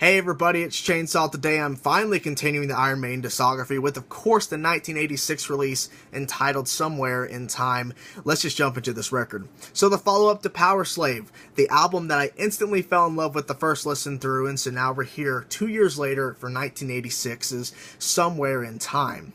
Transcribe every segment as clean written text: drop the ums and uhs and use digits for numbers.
Hey everybody, it's Chainsaw. Today I'm finally continuing the Iron Maiden discography with, of course, the 1986 release entitled Somewhere in Time. Let's just jump into this record. So the follow-up to Powerslave, the album that I instantly fell in love with the first listen through, and so now we're here 2 years later for 1986's Somewhere in Time.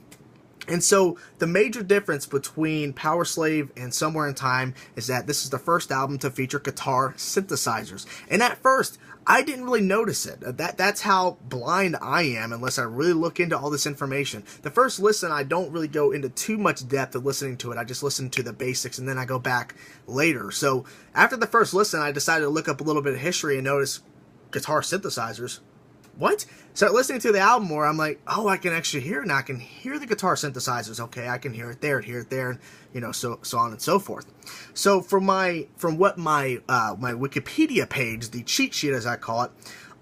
And so the major difference between Powerslave and Somewhere in Time is that this is the first album to feature guitar synthesizers. And at first, I didn't really notice it. That's how blind I am unless I really look into all this information. The first listen, I don't really go into too much depth of listening to it. I just listen to the basics and then I go back later. So after the first listen, I decided to look up a little bit of history and notice guitar synthesizers. What? Start listening to the album more, I'm like, oh, I can actually hear it now. I can hear the guitar synthesizers. Okay, I can hear it there, and you know, so on and so forth. So from what my Wikipedia page, the cheat sheet as I call it,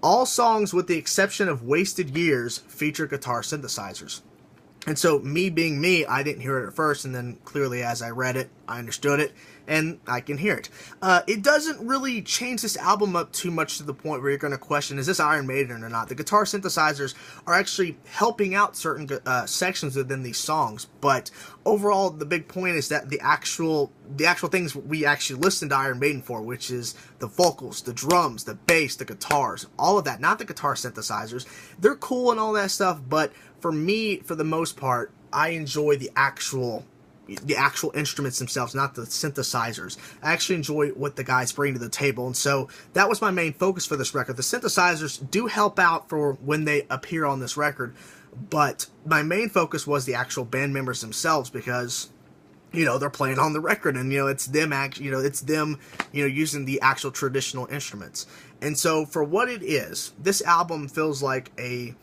all songs with the exception of Wasted Years feature guitar synthesizers. And so, me being me, I didn't hear it at first, and then clearly as I read it, I understood it, and I can hear it. It doesn't really change this album up too much to the point where you're going to question, is this Iron Maiden or not? The guitar synthesizers are actually helping out certain sections within these songs, but overall, the big point is that the actual things we actually listen to Iron Maiden for, which is the vocals, the drums, the bass, the guitars, all of that, not the guitar synthesizers. They're cool and all that stuff, but for me, for the most part, I enjoy the actual instruments themselves, not the synthesizers. I actually enjoy what the guys bring to the table, and so that was my main focus for this record. The synthesizers do help out for when they appear on this record, but my main focus was the actual band members themselves, because you know, they're playing on the record, and you know, it's them using the actual traditional instruments. And so for what it is, this album feels like the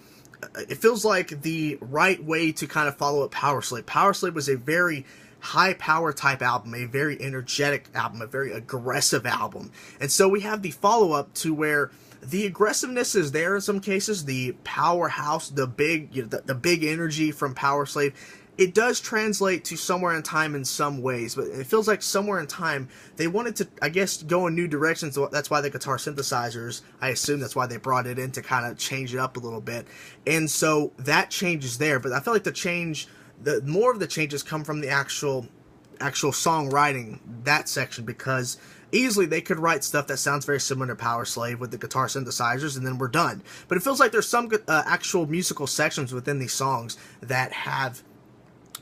right way to kind of follow up Powerslave. Powerslave was a very high power type album, a very energetic album, a very aggressive album. And so we have the follow up to where the aggressiveness is there in some cases, the powerhouse, the big energy from Powerslave. It does translate to Somewhere in Time in some ways, but it feels like Somewhere in Time, they wanted to, I guess, go in new directions. So that's why the guitar synthesizers, I assume that's why they brought it in, to kind of change it up a little bit. And so that change is there, but I feel like more of the changes come from the actual songwriting, that section, because easily they could write stuff that sounds very similar to Powerslave with the guitar synthesizers, and then we're done. But it feels like there's some actual musical sections within these songs that have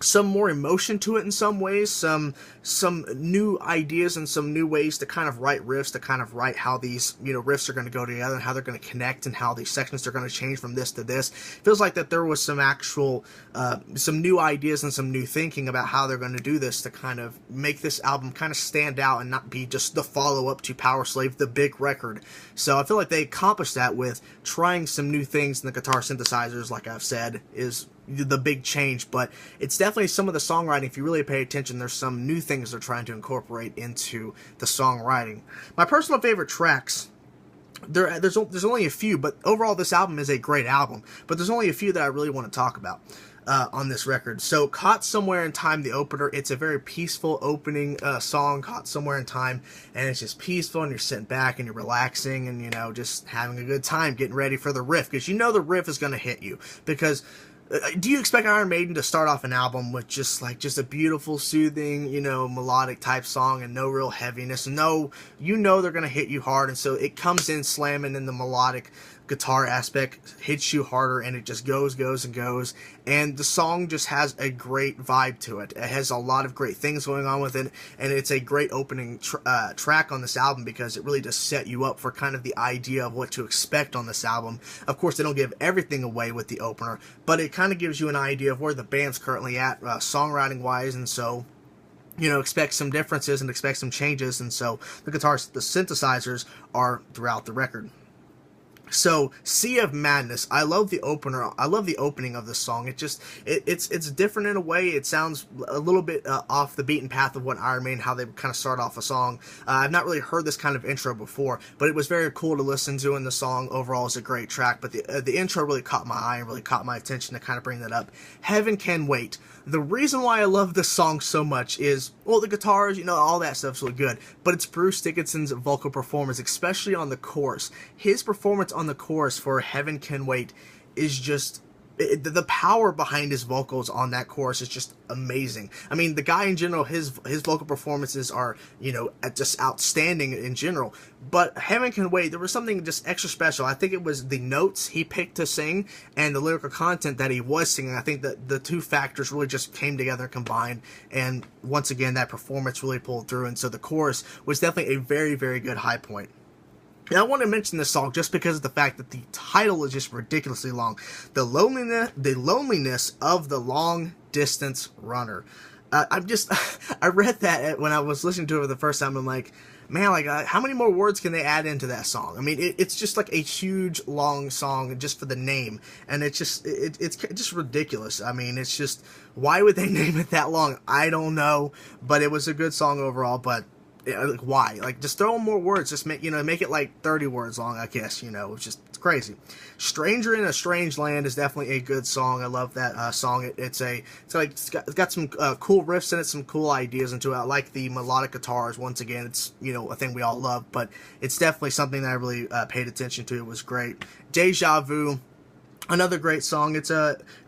some more emotion to it in some ways, some new ideas and some new ways to kind of write riffs, to kind of write how these, you know, riffs are going to go together and how they're going to connect and how these sections are going to change from this to this. Feels like that there was some actual, some new ideas and some new thinking about how they're going to do this to kind of make this album kind of stand out and not be just the follow-up to Powerslave, the big record. So I feel like they accomplished that with trying some new things, in the guitar synthesizers, like I've said, is the big change, but it's definitely some of the songwriting. If you really pay attention, there's some new things they're trying to incorporate into the songwriting. My personal favorite tracks, there's only a few, but overall this album is a great album, but there's only a few that I really want to talk about on this record. So Caught Somewhere in Time, the opener, it's a very peaceful opening song, Caught Somewhere in Time, and it's just peaceful, and you're sitting back and you're relaxing and, you know, just having a good time, getting ready for the riff, because you know the riff is going to hit you. Because do you expect Iron Maiden to start off an album with just a beautiful, soothing, you know, melodic type song and no real heaviness? No, you know they're going to hit you hard, and so it comes in slamming in the melodic guitar aspect, hits you harder, and it just goes, and the song just has a great vibe to it. It has a lot of great things going on with it, and it's a great opening track on this album, because it really does set you up for kind of the idea of what to expect on this album. Of course, they don't give everything away with the opener, but it kind of gives you an idea of where the band's currently at, songwriting-wise, and so, you know, expect some differences and expect some changes, and so the synthesizers are throughout the record. So, Sea of Madness, I love the opener. I love the opening of this song. It's different in a way. It sounds a little bit off the beaten path of what Iron Maiden, how they kind of start off a song. I've not really heard this kind of intro before, but it was very cool to listen to, and the song overall is a great track. But the intro really caught my eye and really caught my attention to kind of bring that up. Heaven Can Wait. The reason why I love this song so much is, well, the guitars, you know, all that stuff's really good, but it's Bruce Dickinson's vocal performance, especially on the chorus. His performance on the chorus for Heaven Can Wait is just... the power behind his vocals on that chorus is just amazing. I mean, the guy in general, his vocal performances are, you know, just outstanding in general. But Heaven Can Wait, there was something just extra special. I think it was the notes he picked to sing and the lyrical content that he was singing. I think that the two factors really just came together and combined. And once again, that performance really pulled through. And so the chorus was definitely a very, very good high point. And I want to mention this song just because of the fact that the title is just ridiculously long. The loneliness of the long distance runner. I read that when I was listening to it for the first time. I'm like, man, like how many more words can they add into that song? I mean, it's just like a huge long song just for the name, and it's just ridiculous. I mean, it's just, why would they name it that long? I don't know, but it was a good song overall. But like, why? Like, just throw in more words. Just make it like 30 words long, I guess. You know, it's crazy. Stranger in a Strange Land is definitely a good song. I love that song. It's got some cool riffs in it, some cool ideas into it. I like the melodic guitars. Once again, it's, you know, a thing we all love, but it's definitely something that I really paid attention to. It was great. Deja-Vu, another great song. It's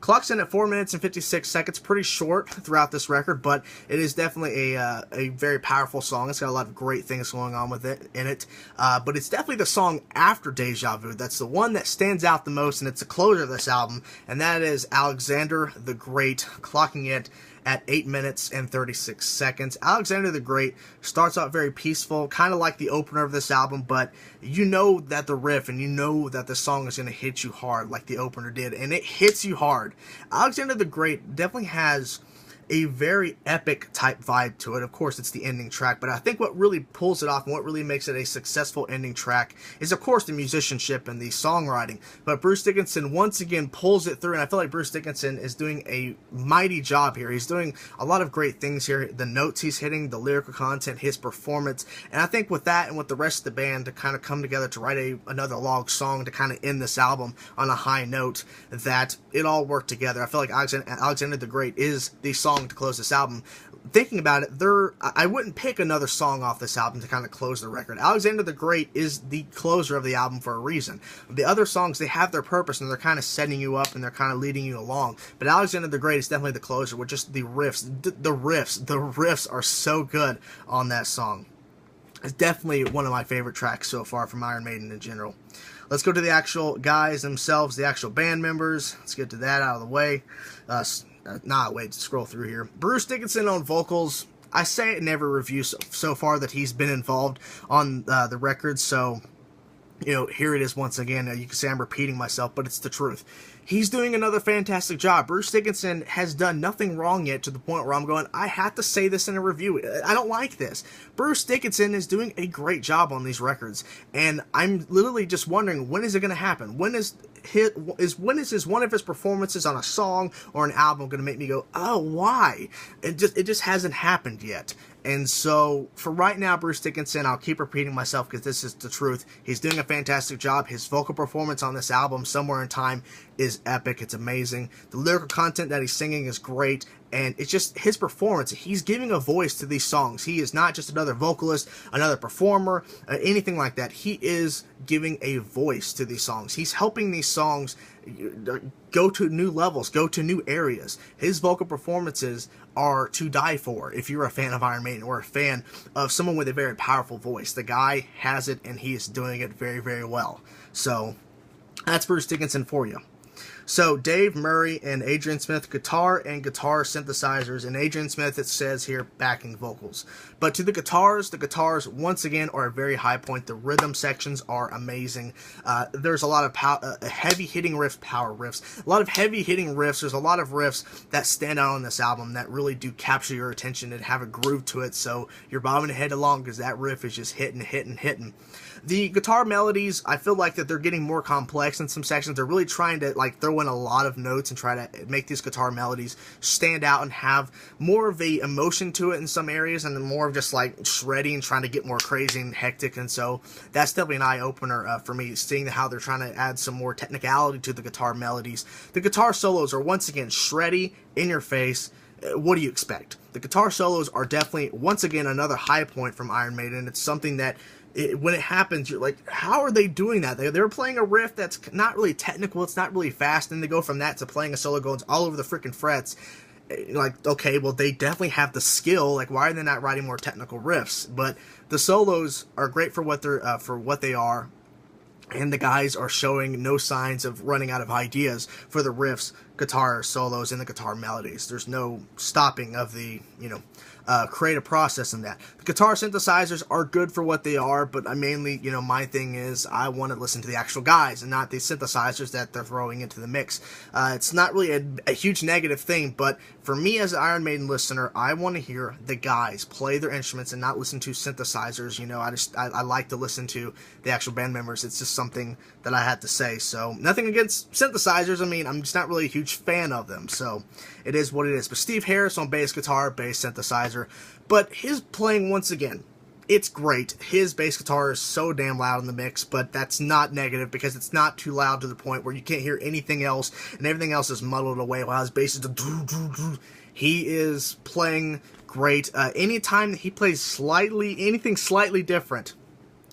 clocks in at 4 minutes and 56 seconds. Pretty short throughout this record, but it is definitely a very powerful song. It's got a lot of great things going on with it in it. But it's definitely the song after Deja-Vu that's the one that stands out the most, and it's the closer of this album, and that is Alexander the Great, clocking it at 8 minutes and 36 seconds. Alexander the Great starts out very peaceful, kind of like the opener of this album, but you know that the riff and you know that the song is going to hit you hard like the opener did, and it hits you hard. Alexander the Great definitely has a very epic type vibe to it. Of course, it's the ending track, but I think what really pulls it off and what really makes it a successful ending track is, of course, the musicianship and the songwriting. But Bruce Dickinson once again pulls it through, and I feel like Bruce Dickinson is doing a mighty job here. He's doing a lot of great things here. The notes he's hitting, the lyrical content, his performance, and I think with that and with the rest of the band to kind of come together to write another log song to kind of end this album on a high note, that it all worked together. I feel like Alexander the Great is the song to close this album. Thinking about it, I wouldn't pick another song off this album to kind of close the record. Alexander the Great is the closer of the album for a reason. The other songs, they have their purpose and they're kind of setting you up and they're kind of leading you along. But Alexander the Great is definitely the closer with just the riffs. The riffs are so good on that song. It's definitely one of my favorite tracks so far from Iron Maiden in general. Let's go to the actual guys themselves, the actual band members. Let's get to that out of the way. Wait, scroll through here. Bruce Dickinson on vocals. I say it in every review so far that he's been involved on the record, so, you know, here it is once again. You can say I'm repeating myself, but it's the truth. He's doing another fantastic job. Bruce Dickinson has done nothing wrong yet to the point where I'm going, I have to say this in a review. I don't like this. Bruce Dickinson is doing a great job on these records, and I'm literally just wondering, when is it going to happen? When is one of his performances on a song or an album going to make me go, oh, why? It just hasn't happened yet. And so, for right now, Bruce Dickinson, I'll keep repeating myself because this is the truth. He's doing a fantastic job. His vocal performance on this album, Somewhere in Time, is epic. It's amazing. The lyrical content that he's singing is great. And it's just his performance. He's giving a voice to these songs. He is not just another vocalist, another performer, anything like that. He is giving a voice to these songs. He's helping these songs go to new levels, go to new areas. His vocal performances are to die for if you're a fan of Iron Maiden or a fan of someone with a very powerful voice. The guy has it, and he is doing it very, very well. So, that's Bruce Dickinson for you. So, Dave Murray and Adrian Smith, guitar and guitar synthesizers, and Adrian Smith, it says here, backing vocals. But to the guitars, once again, are a very high point. The rhythm sections are amazing. There's a lot of heavy-hitting riffs, power riffs. A lot of heavy-hitting riffs. There's a lot of riffs that stand out on this album that really do capture your attention and have a groove to it, so you're bobbing your head along because that riff is just hitting. The guitar melodies, I feel like that they're getting more complex in some sections. They're really trying to like throw in a lot of notes and try to make these guitar melodies stand out and have more of a emotion to it in some areas, and then more of just like shredding and trying to get more crazy and hectic. And so that's definitely an eye-opener for me, seeing how they're trying to add some more technicality to the guitar melodies. The guitar solos are once again shreddy, in your face. What do you expect? The guitar solos are definitely, once again, another high point from Iron Maiden. It's something that when it happens, you're like, how are they doing that? They're playing a riff that's not really technical, it's not really fast, and they go from that to playing a solo going all over the freaking frets. Like, okay, well, they definitely have the skill. Like, why are they not writing more technical riffs? But the solos are great for what they are, and the guys are showing no signs of running out of ideas for the riffs, guitar solos, and the guitar melodies. There's no stopping of the, creative process in that. The guitar synthesizers are good for what they are, but I mainly, my thing is I want to listen to the actual guys and not the synthesizers that they're throwing into the mix. It's not really a huge negative thing, but for me as an Iron Maiden listener, I want to hear the guys play their instruments and not listen to synthesizers. I like to listen to the actual band members. It's just something that I had to say. So nothing against synthesizers. I mean, I'm just not really a huge fan of them. So it is what it is. But Steve Harris on bass guitar, bass synthesizer. But his playing, once again, it's great. His bass guitar is so damn loud in the mix, but that's not negative because it's not too loud to the point where you can't hear anything else, and everything else is muddled away while his bass is he is playing great. Anytime that he plays anything slightly different,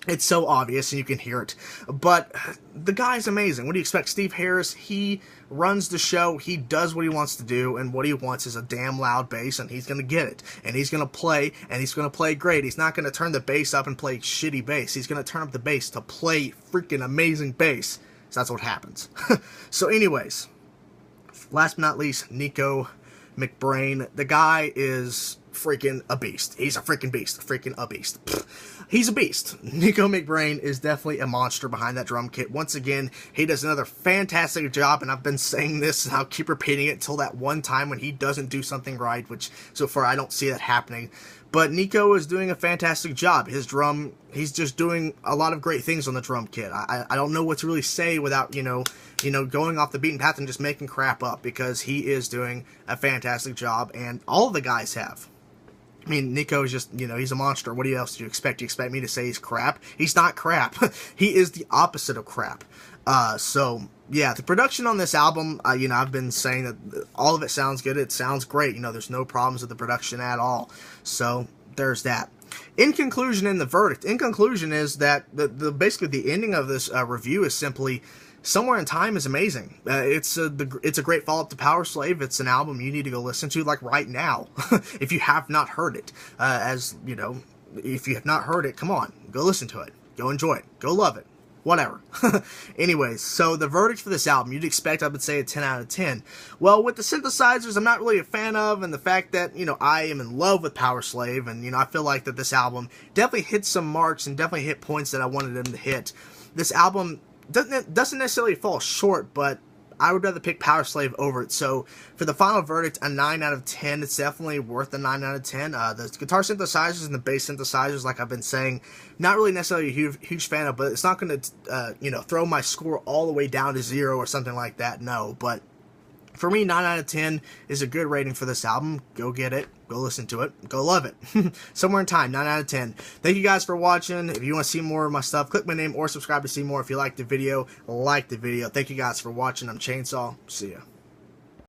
it's so obvious and you can hear it. But the guy's amazing. What do you expect? Steve Harris, he runs the show. He does what he wants to do, and what he wants is a damn loud bass, and he's going to get it. And he's going to play, and he's going to play great. He's not going to turn the bass up and play shitty bass. He's going to turn up the bass to play freaking amazing bass. So that's what happens. So anyways, last but not least, Nicko McBrain. The guy is freaking a beast. He's a freaking beast. Freaking a beast. He's a beast. Nicko McBrain is definitely a monster behind that drum kit. Once again, he does another fantastic job, and I've been saying this, and I'll keep repeating it until that one time when he doesn't do something right, which so far I don't see that happening. But Nicko is doing a fantastic job. His drum, he's just doing a lot of great things on the drum kit. I don't know what to really say without, going off the beaten path and just making crap up, because he is doing a fantastic job, and all of the guys have. I mean, Nicko is just, he's a monster. What else do you expect? Do you expect me to say he's crap? He's not crap. He is the opposite of crap. So, yeah, the production on this album, I've been saying that all of it sounds good. It sounds great. There's no problems with the production at all. So, there's that. In conclusion, in the verdict, is that basically the ending of this review is simply, Somewhere in Time is amazing. It's a great follow-up to Powerslave. It's an album you need to go listen to, like, right now, if you have not heard it. If you have not heard it, come on, go listen to it. Go enjoy it. Go love it. Whatever. Anyways, so the verdict for this album, you'd expect I would say a 10 out of 10. Well, with the synthesizers, I'm not really a fan of, and the fact that, I am in love with Powerslave, and, I feel like that this album definitely hit some marks and definitely hit points that I wanted them to hit. This album doesn't necessarily fall short, but I would rather pick Powerslave over it. So for the final verdict, a 9 out of 10. It's definitely worth a 9 out of 10. The guitar synthesizers and the bass synthesizers, like I've been saying, not really necessarily a huge fan of, but it's not going to throw my score all the way down to 0 or something like that. No, but for me, 9 out of 10 is a good rating for this album. Go get it. Go listen to it. Go love it. Somewhere in Time, 9 out of 10. Thank you guys for watching. If you want to see more of my stuff, click my name or subscribe to see more. If you like the video, like the video. Thank you guys for watching. I'm Chainsaw. See ya.